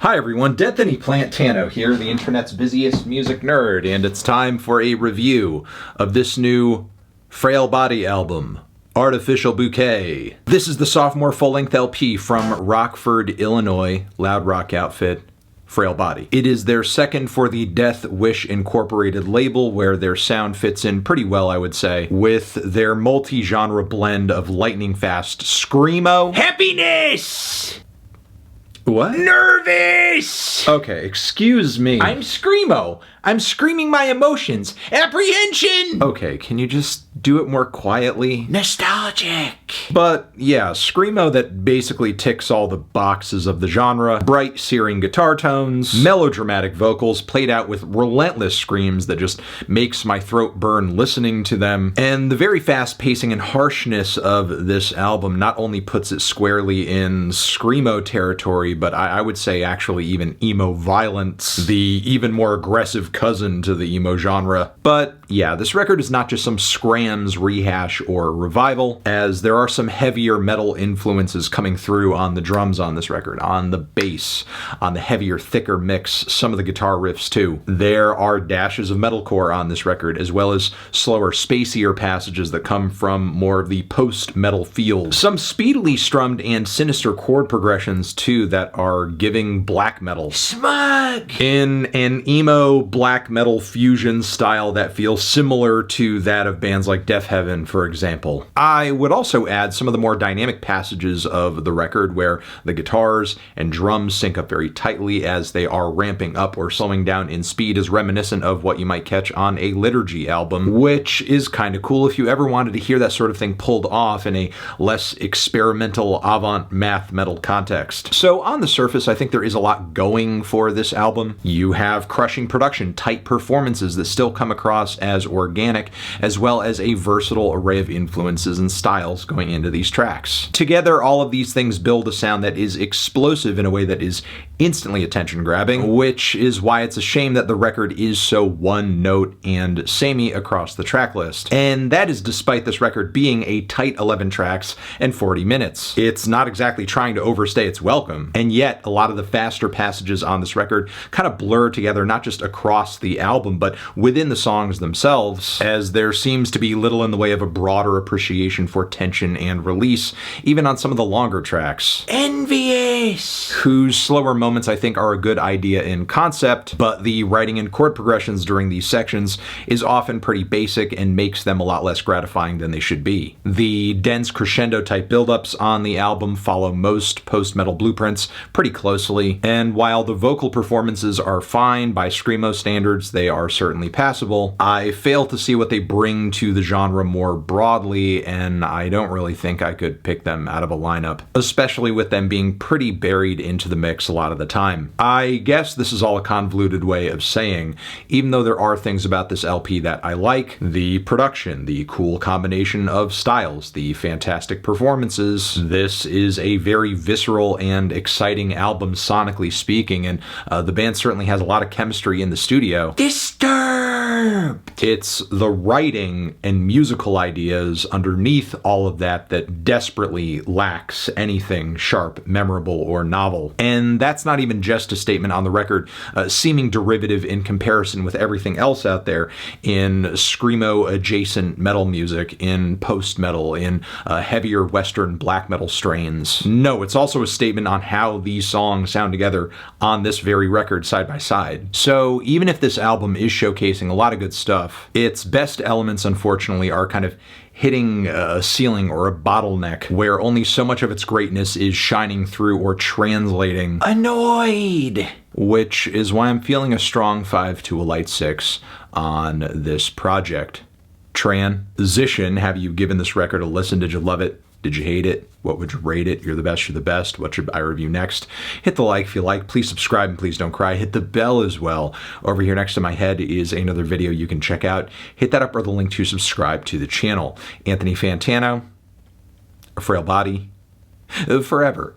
Hi everyone, D'Anthony Plantano here, the internet's busiest music nerd, and it's time for a review of this new Frail Body album, Artificial Bouquet. This is the sophomore full-length LP from Rockford, Illinois, loud rock outfit, Frail Body. It is their second for the DEATHWISH Incorporated label, where their sound fits in pretty well, I would say, with their multi-genre blend of lightning-fast screamo, happiness! What? Nervous! Okay, excuse me. I'm screamo. I'm screaming my emotions. Apprehension! Okay, can you just do it more quietly? Nostalgic! But yeah, screamo that basically ticks all the boxes of the genre. Bright, searing guitar tones, melodramatic vocals played out with relentless screams that just makes my throat burn listening to them. And the very fast pacing and harshness of this album not only puts it squarely in screamo territory, but I would say actually even emo violence, the even more aggressive cousin to the emo genre. But yeah, this record is not just some scrams rehash or revival, as there are some heavier metal influences coming through on the drums on this record, on the bass, on the heavier, thicker mix, some of the guitar riffs too. There are dashes of metalcore on this record, as well as slower, spacier passages that come from more of the post-metal feels. Some speedily strummed and sinister chord progressions too that are giving black metal smug in an emo black metal fusion style that feels similar to that of bands like Deaf Heaven, for example. I would also add some of the more dynamic passages of the record where the guitars and drums sync up very tightly as they are ramping up or slowing down in speed, is reminiscent of what you might catch on a Liturgy album, which is kind of cool if you ever wanted to hear that sort of thing pulled off in a less experimental avant math metal context. So on the surface, I think there is a lot going for this album. You have crushing production, tight performances that still come across as organic, as well as a versatile array of influences and styles going into these tracks. Together, all of these things build a sound that is explosive in a way that is instantly attention-grabbing, which is why it's a shame that the record is so one-note and samey across the track list. And that is despite this record being a tight 11 tracks and 40 minutes. It's not exactly trying to overstay its welcome, and yet a lot of the faster passages on this record kind of blur together, not just across the album, but within the songs themselves, as there seems to be little in the way of a broader appreciation for tension and release, even on some of the longer tracks. Envious! Whose slower moments I think are a good idea in concept, but the writing and chord progressions during these sections is often pretty basic and makes them a lot less gratifying than they should be. The dense crescendo type buildups on the album follow most post-metal blueprints pretty closely, and while the vocal performances are fine by screamo standards, they are certainly passable. I fail to see what they bring to the genre more broadly, and I don't really think I could pick them out of a lineup, especially with them being pretty buried into the mix a lot of the time. I guess this is all a convoluted way of saying, even though there are things about this LP that I like, the production, the cool combination of styles, the fantastic performances, this is a very visceral and exciting album sonically speaking, and the band certainly has a lot of chemistry in the studio. Disturbed! It's the writing and musical ideas underneath all of that that desperately lacks anything sharp, memorable, or novel. And that's not even just a statement on the record, seeming derivative in comparison with everything else out there in screamo-adjacent metal music, in post-metal, in heavier Western black metal strains. No, it's also a statement on how these songs sound together on this very record side by side. So even if this album is showcasing a lot of good stuff, its best elements unfortunately are kind of hitting a ceiling or a bottleneck where only so much of its greatness is shining through or translating. Annoyed! Which is why I'm feeling a strong 5 to a light 6 on this project. Transition, have you given this record a listen? Did you love it? Did you hate it? What would you rate it? You're the best, you're the best. What should I review next? Hit the like if you like. Please subscribe and please don't cry. Hit the bell as well. Over here next to my head is another video you can check out. Hit that up or the link to subscribe to the channel. Anthony Fantano, a Frail Body, forever.